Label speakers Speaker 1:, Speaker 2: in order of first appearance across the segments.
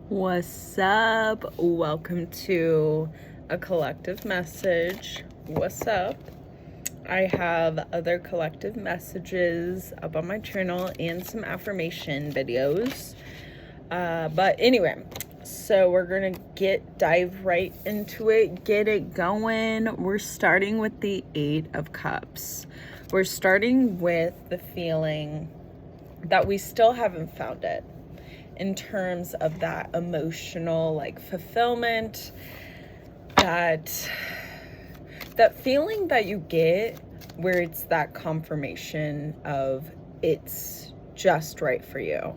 Speaker 1: What's up? Welcome to a collective message. What's up? I have other collective messages up on my channel and some affirmation videos. But anyway, so we're gonna dive right into it, get it going. We're starting with the 8 of Cups. We're starting with the feeling that we still haven't found it, in terms of that emotional fulfillment, that feeling that you get where it's that confirmation of it's just right for you.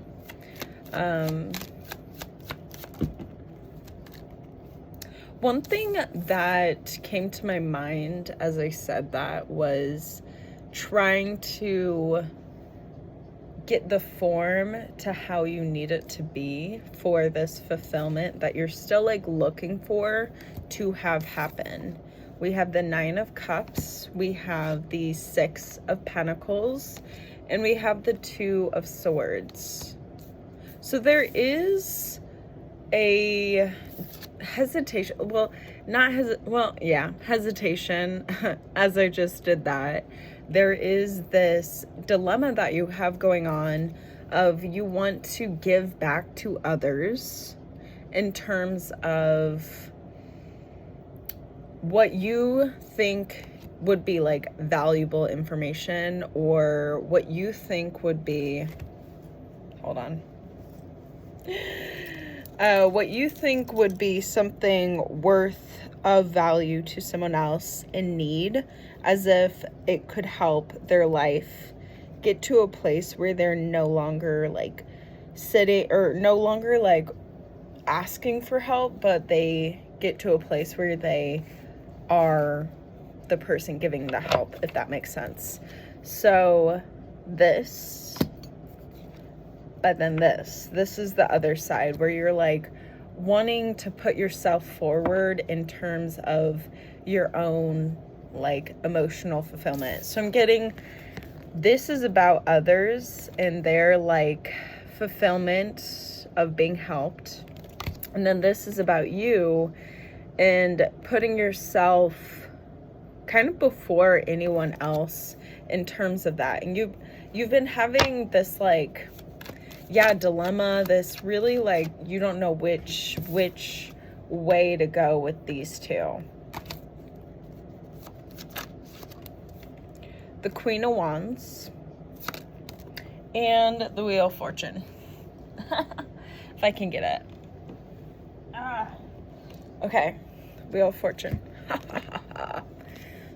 Speaker 1: One thing that came to my mind as I said that was trying to get the form to how you need it to be for this fulfillment that you're still looking for to have happen. We have the 9 of Cups, we have the 6 of Pentacles, and we have the 2 of Swords. So there is a hesitation, hesitation as I just did that. There is this dilemma that you have going on of you want to give back to others in terms of what you think would be valuable information, or what you think would be, what you think would be something worth of value to someone else in need, as if it could help their life get to a place where they're no longer sitting, or no longer asking for help, but they get to a place where they are the person giving the help, if that makes sense. So this, but then this is the other side where you're wanting to put yourself forward in terms of your own emotional fulfillment. So I'm getting, this is about others and their fulfillment of being helped, and then this is about you and putting yourself kind of before anyone else in terms of that. And you've been having this dilemma, this really you don't know which way to go with these two. The Queen of Wands and the Wheel of Fortune. If I can get it. Okay, Wheel of Fortune.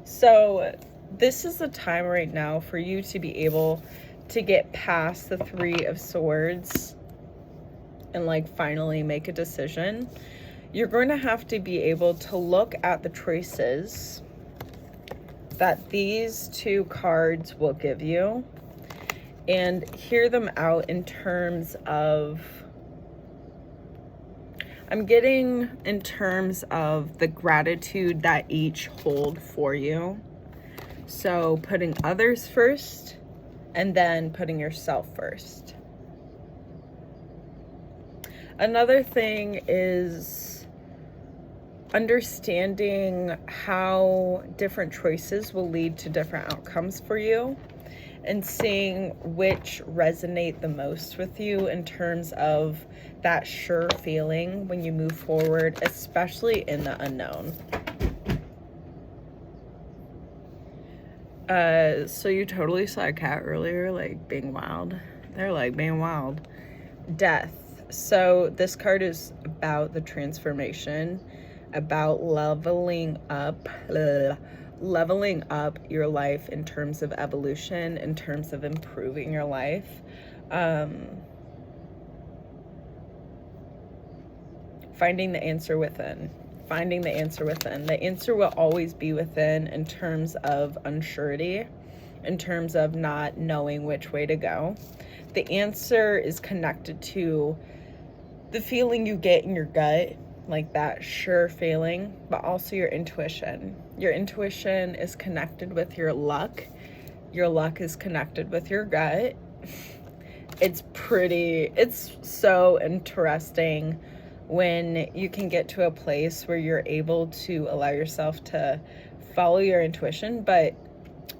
Speaker 1: So this is the time right now for you to be able to get past the 3 of Swords and finally make a decision. You're going to have to be able to look at the choices that these 2 cards will give you and hear them out in terms of, I'm getting in terms of the gratitude that each hold for you. So putting others first and then putting yourself first. Another thing is understanding how different choices will lead to different outcomes for you, and seeing which resonate the most with you in terms of that sure feeling when you move forward, especially in the unknown. So you totally saw a cat earlier, being wild. They're being wild. Death. So this card is about the transformation, about leveling up your life in terms of evolution, in terms of improving your life. Finding the answer within. The answer will always be within in terms of unsurety, in terms of not knowing which way to go. The answer is connected to the feeling you get in your gut, that sure feeling, but also your intuition. Your intuition is connected with your luck. Your luck is connected with your gut. It's so interesting when you can get to a place where you're able to allow yourself to follow your intuition, but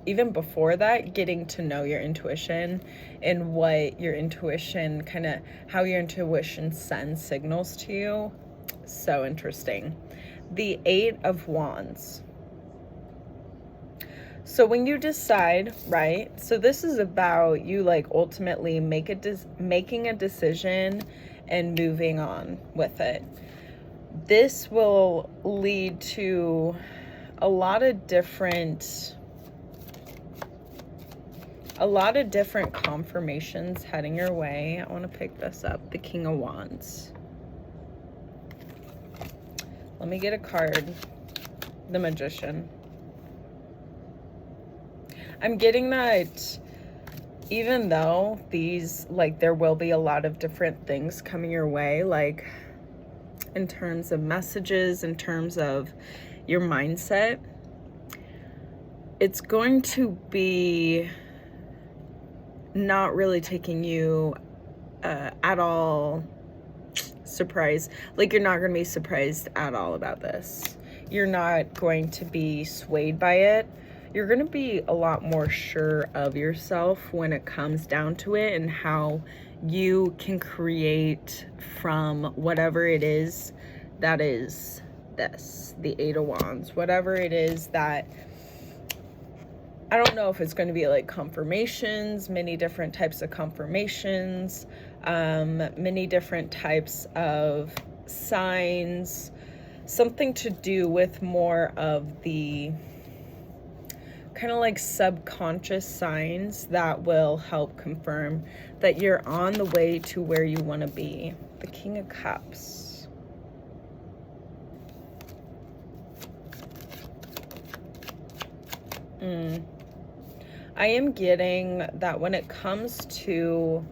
Speaker 1: even before that, getting to know your intuition and what your intuition how your intuition sends signals to you. So interesting. The 8 of Wands. So when you decide, right? So this is about you like ultimately making a decision and moving on with it. This will lead to a lot of different confirmations heading your way. I want to pick this up, the King of Wands. Let me get a card, the Magician. I'm getting that even though these, like, there will be a lot of different things coming your way, like in terms of messages, in terms of your mindset, it's going to be not really taking you at all surprised. Like, you're not going to be surprised at all about this. You're not going to be swayed by it. You're going to be a lot more sure of yourself when it comes down to it, and how you can create from whatever it is that is this, the 8 of Wands, whatever it is that, I don't know if it's going to be like confirmations, many different types of confirmations, many different types of signs, something to do with more of the kind of like subconscious signs that will help confirm that you're on the way to where you want to be. The King of Cups. I am getting that when it comes to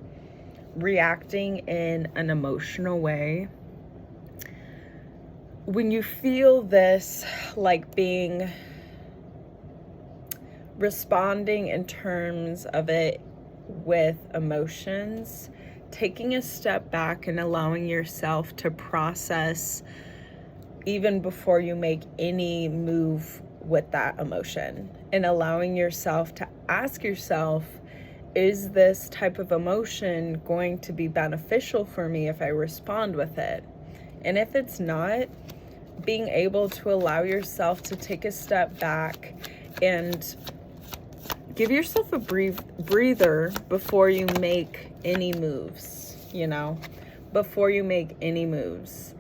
Speaker 1: reacting in an emotional way, when you feel this, like being responding in terms of it with emotions, taking a step back and allowing yourself to process even before you make any move with that emotion, and allowing yourself to ask yourself, is this type of emotion going to be beneficial for me if I respond with it? And if it's not, being able to allow yourself to take a step back and give yourself a breather before you make any moves, before you make any moves,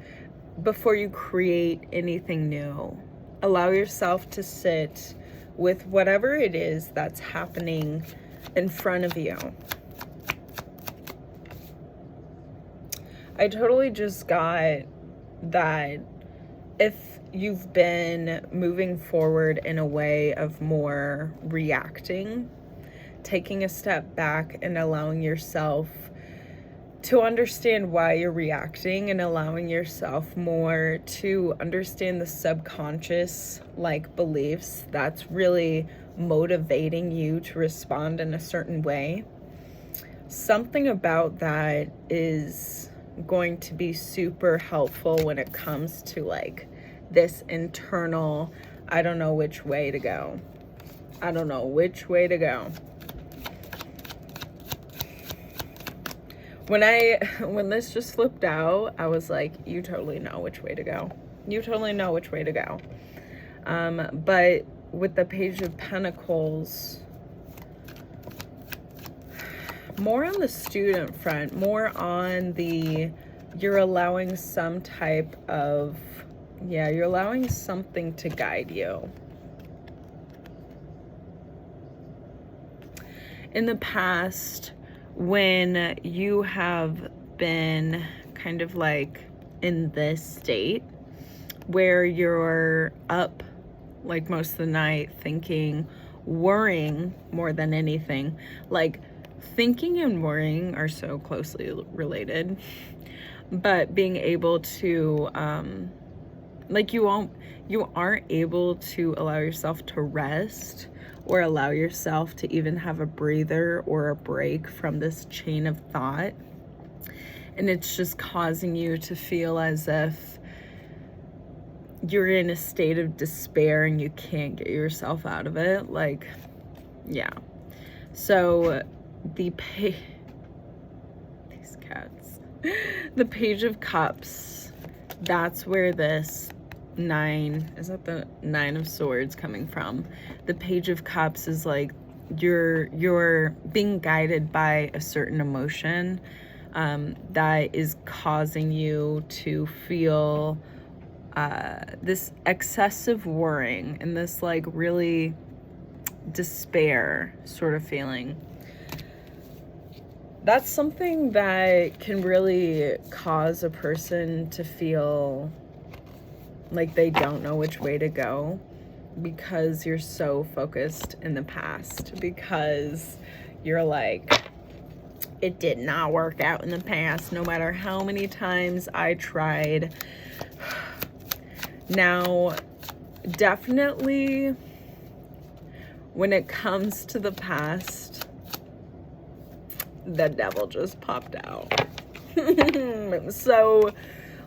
Speaker 1: before you create anything new. Allow yourself to sit with whatever it is that's happening in front of you. I totally just got that if you've been moving forward in a way of more reacting, taking a step back and allowing yourself to understand why you're reacting, and allowing yourself more to understand the subconscious beliefs that's really motivating you to respond in a certain way. Something about that is going to be super helpful when it comes to this internal, I don't know which way to go. When this just flipped out, I was like, you totally know which way to go. But with the Page of Pentacles, more on the student front, more on you're allowing some type of, you're allowing something to guide you. In the past, when you have been kind of in this state where you're up most of the night thinking, worrying more than anything, thinking and worrying are so closely related, but being able to you aren't able to allow yourself to rest or allow yourself to even have a breather or a break from this chain of thought. and it's just causing you to feel as if you're in a state of despair and you can't get yourself out of it. Like, yeah. So these cats, the Page of Cups, that's where this 9, is that the 9 of Swords coming from? The Page of Cups is like you're being guided by a certain emotion that is causing you to feel this excessive worrying and this like really despair sort of feeling. That's something that can really cause a person to feel like they don't know which way to go, because you're so focused in the past, because you're like, it did not work out in the past, no matter how many times I tried. Now, definitely when it comes to the past, the devil just popped out. So,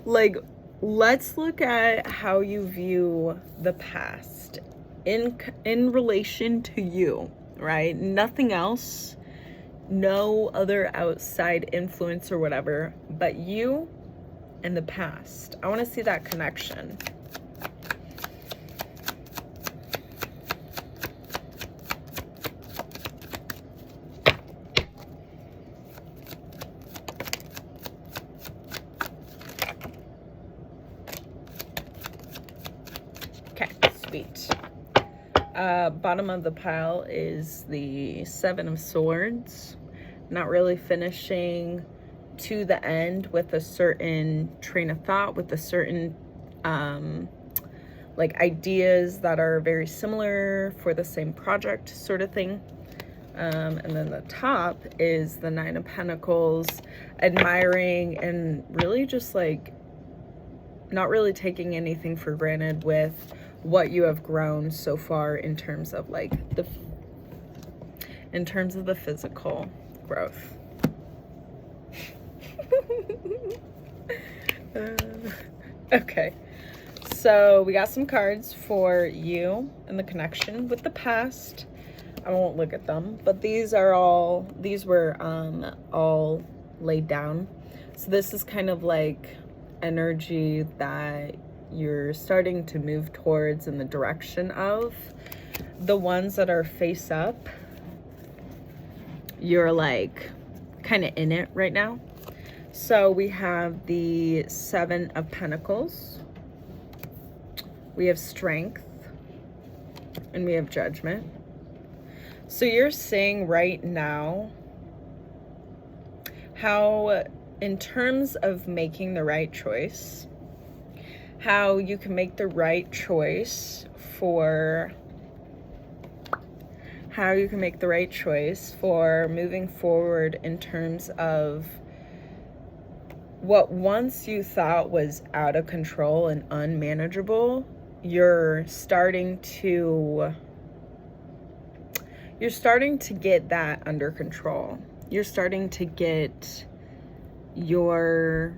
Speaker 1: like, let's look at how you view the past in relation to you, right? Nothing else, no other outside influence or whatever, but you and the past. I want to see that connection. Okay, sweet. Bottom of the pile is the 7 of Swords. Not really finishing to the end with a certain train of thought, with a certain like ideas that are very similar for the same project sort of thing. And then the top is the 9 of Pentacles, admiring and really just like not really taking anything for granted with what you have grown so far in terms of like the physical growth. Okay, so we got some cards for you and the connection with the past. I won't look at them, but these were all laid down. So this is kind of like energy that you're starting to move towards in the direction of. The ones that are face up, you're like kind of in it right now. So we have the 7 of Pentacles, we have Strength, and we have Judgment. So you're seeing right now how, in terms of making the right choice, how you can make the right choice for moving forward in terms of what once you thought was out of control and unmanageable. You're starting to get that under control. You're starting to get your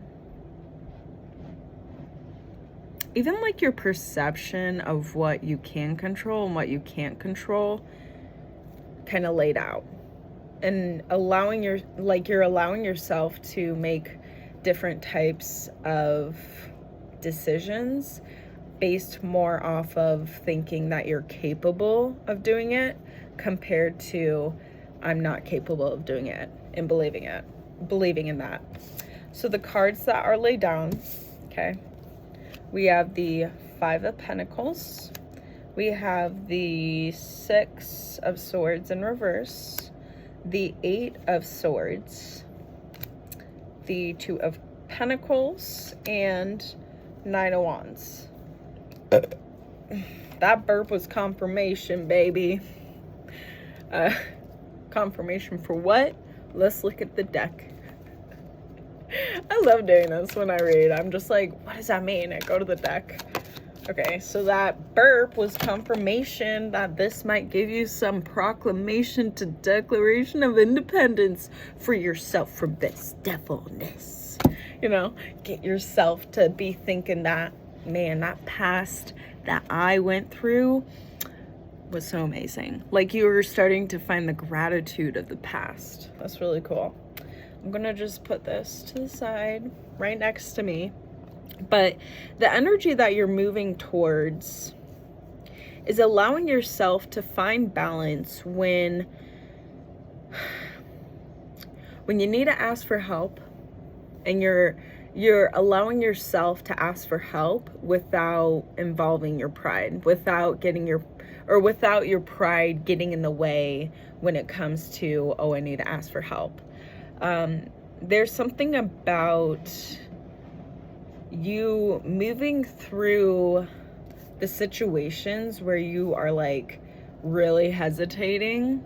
Speaker 1: even like your perception of what you can control and what you can't control kind of laid out, and you're allowing yourself to make different types of decisions based more off of thinking that you're capable of doing it compared to I'm not capable of doing it, and believing in that. So the cards that are laid down, okay, we have the 5 of Pentacles, we have the 6 of Swords in reverse, the 8 of Swords, the 2 of Pentacles, and 9 of Wands. That burp was confirmation, baby. Confirmation for what? Let's look at the deck. I love doing this when I read. I'm just like, what does that mean? I go to the deck. Okay, so that burp was confirmation that this might give you some proclamation to Declaration of Independence for yourself from this devilness. you know, get yourself to be thinking that, man, that past that I went through was so amazing. Like you were starting to find the gratitude of the past. That's really cool. I'm gonna just put this to the side right next to me. But the energy that you're moving towards is allowing yourself to find balance when you need to ask for help, and you're allowing yourself to ask for help without involving your pride, without your pride getting in the way when it comes to, oh, I need to ask for help. There's something about you moving through the situations where you are like really hesitating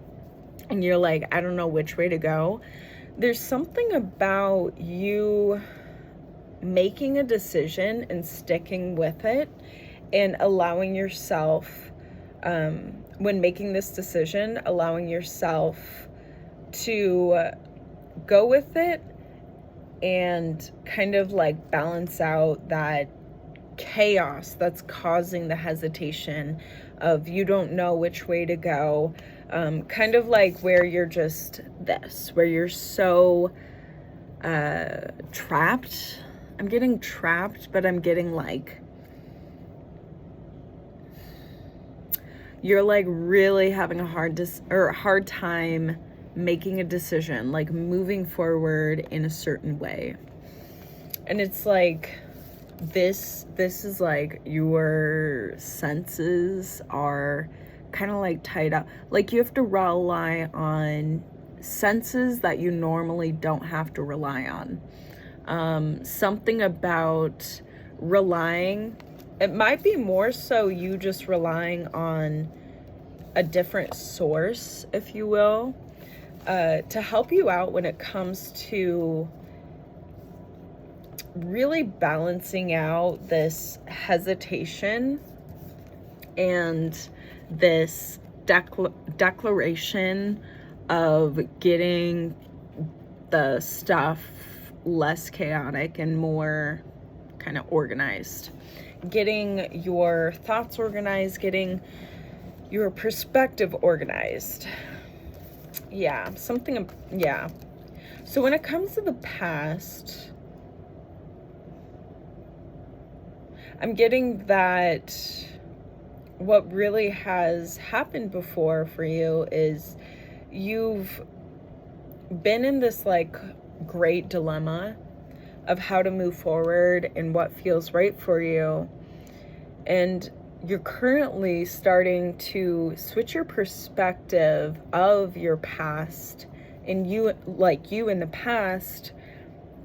Speaker 1: and you're like, I don't know which way to go. There's something about you making a decision and sticking with it, and allowing yourself, when making this decision, allowing yourself to go with it and kind of like balance out that chaos that's causing the hesitation of you don't know which way to go. Kind of like where you're just where you're so trapped. I'm getting trapped, but I'm getting like, you're like really having a hard time making a decision, like moving forward in a certain way. And it's like, this is like your senses are kind of like tied up. Like you have to rely on senses that you normally don't have to rely on. Something about relying, it might be more so you just relying on a different source, if you will, to help you out when it comes to really balancing out this hesitation and this declaration of getting the stuff less chaotic and more kind of organized, getting your thoughts organized, getting your perspective organized. Yeah, so when it comes to the past, I'm getting that what really has happened before for you is you've been in this like great dilemma of how to move forward and what feels right for you. And you're currently starting to switch your perspective of your past, and you in the past,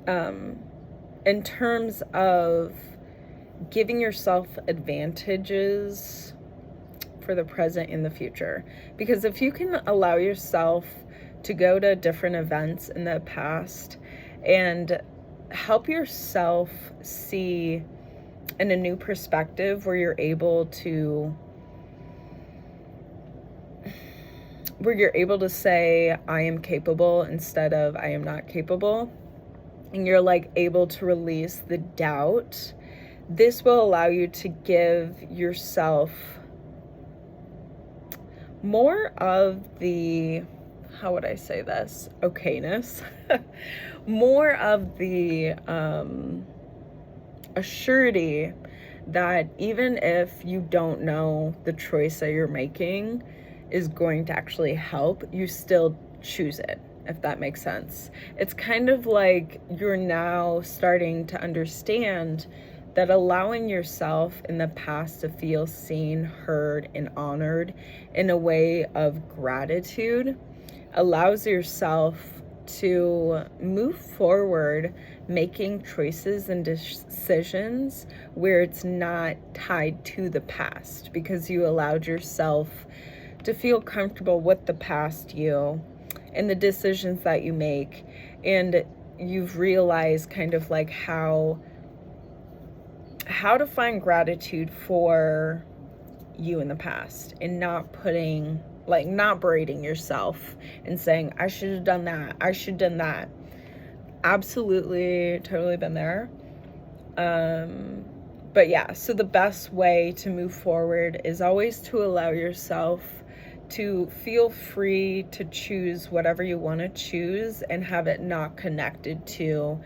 Speaker 1: in terms of giving yourself advantages for the present and the future. Because if you can allow yourself to go to different events in the past and help yourself see in a new perspective where you're able to say I am capable instead of I am not capable, and you're like able to release the doubt, this will allow you to give yourself more of the, how would I say this, okayness, more of the assurity that even if you don't know the choice that you're making is going to actually help, you still choose it, if that makes sense. It's kind of like you're now starting to understand that allowing yourself in the past to feel seen, heard, and honored in a way of gratitude allows yourself to move forward, making choices and decisions where it's not tied to the past, because you allowed yourself to feel comfortable with the past you and the decisions that you make. And you've realized kind of like how to find gratitude for you in the past, and not berating yourself and saying, I should have done that, I should have done that. absolutely, totally been there. But yeah, so the best way to move forward is always to allow yourself to feel free to choose whatever you want to choose and have it not connected to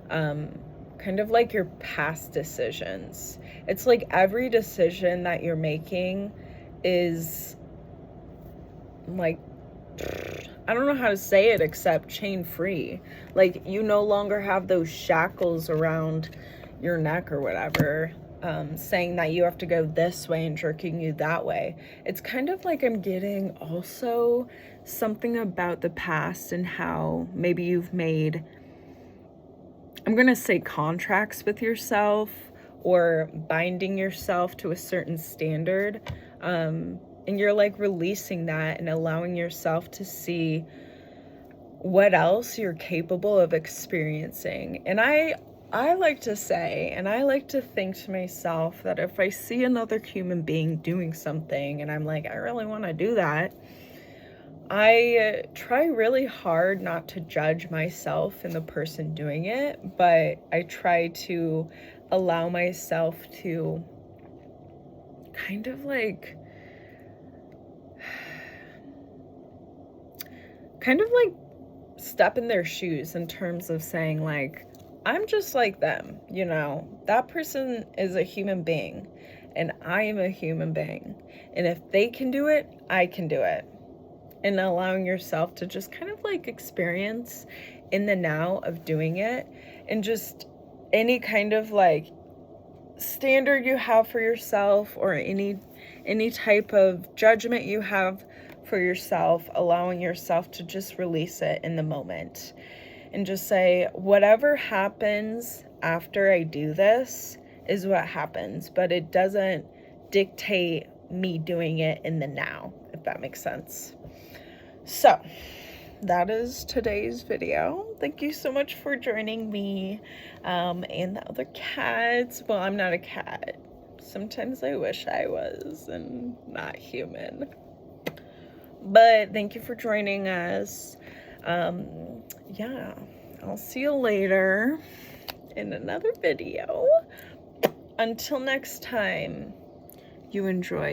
Speaker 1: kind of like your past decisions. It's like every decision that you're making is like, I don't know how to say it except chain free. Like, you no longer have those shackles around your neck or whatever, saying that you have to go this way and jerking you that way. It's kind of like I'm getting also something about the past and how maybe you've made, I'm going to say, contracts with yourself or binding yourself to a certain standard. And you're like releasing that and allowing yourself to see what else you're capable of experiencing. And I like to say, and I like to think to myself that if I see another human being doing something and I'm like, I really want to do that, I try really hard not to judge myself and the person doing it, but I try to allow myself to kind of like step in their shoes in terms of saying like, I'm just like them, you know, that person is a human being and I am a human being. And if they can do it, I can do it. And allowing yourself to just kind of like experience in the now of doing it, and just any kind of like standard you have for yourself or any type of judgment you have for yourself, allowing yourself to just release it in the moment and just say, whatever happens after I do this is what happens, but it doesn't dictate me doing it in the now, if that makes sense. So that is today's video. Thank you so much for joining me and the other cats. Well, I'm not a cat. Sometimes I wish I was and not human. But thank you for joining us. Yeah, I'll see you later in another video. Until next time, you enjoy.